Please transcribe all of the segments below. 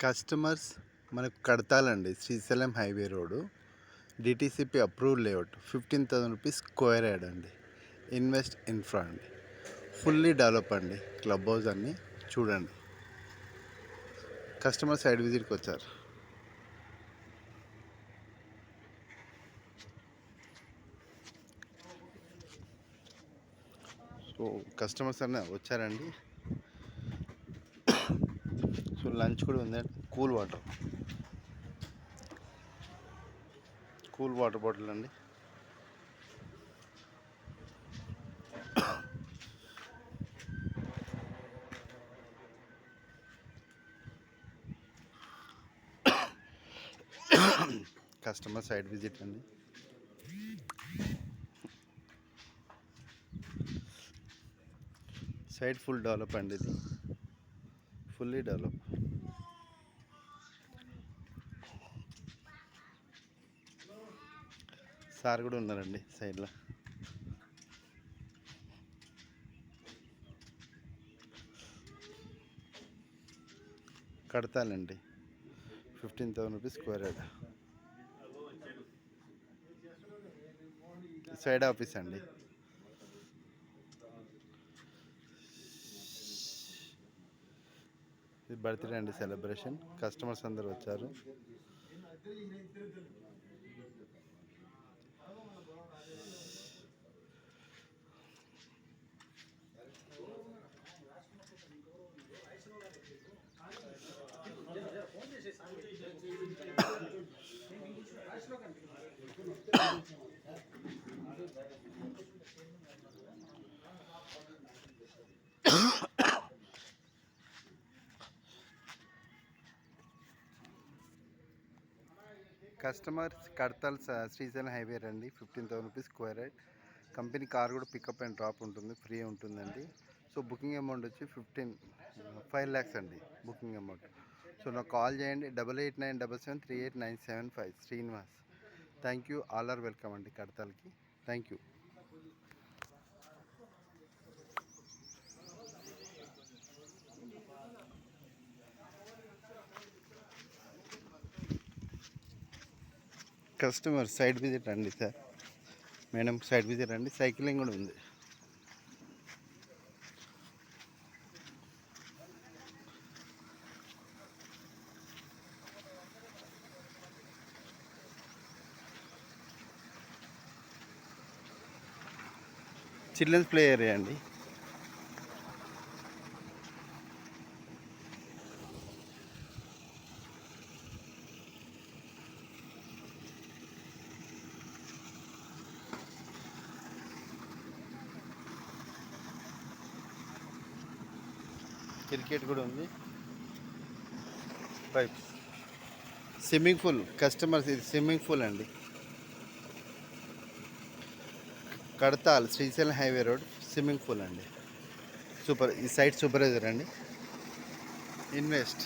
Customers మనకు కడతాలండి. Srisailam highway road DTCP approved layout 15,000 rupees square yard అండి. ఇన్వెస్ట్ ఇన్ఫ్రా అండి. ఫుల్లీ డెవలప్ అండి. క్లబ్ హౌస్ అన్నీ చూడండి. కస్టమర్ సైడ్ విజిట్కి వచ్చారు. సో కస్టమర్స్ అన్నీ వచ్చారండి. సో లంచ్ కూడా ఉందండి. కూల్ వాటర్ బాటిల్ అండి. కస్టమర్ సైడ్ విజిట్ అండి. సైడ్ ఫుల్ డెవలప్ అండి. ఇది ఫుల్లీ డెవలప్. సార్ కూడా ఉన్నారండి సైడ్లో. కడతాలండి. 15,000 rupees square yard. Side office అండి. ఇది బర్త్డే అండి సెలబ్రేషన్. కస్టమర్స్ అందరు వచ్చారు. కస్టమర్స్ కడతాల్ శ్రీశైలం హైవే రండి. 15,000 rupees square yard. Company car కూడా పికప్ అండ్ డ్రాప్ ఉంటుంది. ఫ్రీ ఉంటుందండి. సో బుకింగ్ అమౌంట్ వచ్చి 5 lakhs అండి బుకింగ్ అమౌంట్. సో నాకు కాల్ చేయండి. 8897738975 Srinivas. Thank you. All are welcome అండి కడతాల్కి. Thank you. Customer site visit రండి సార్. మేడం సైడ్ విజిట్ రండి. సైక్లింగ్ కూడా ఉంది. చిల్డ్రన్స్ ప్లే ఏరియా అండి. క్రికెట్ కూడా ఉంది. పైప్స్. Swimming pool. కస్టమర్స్ ఇది స్విమ్మింగ్ పూల్ అండి. Kadthal Srisailam highway road swimming pool అండి. సూపర్. ఈ సైట్ సూపర్వైజర్ అండి. ఇన్వెస్ట్.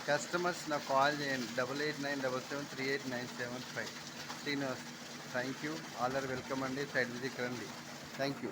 కస్టమర్స్ నాకు కాల్ చేయండి. 8897738975 Srinivas. Thank you. All are welcome అండి. సైడ్ విజిట్ రండి. Thank you.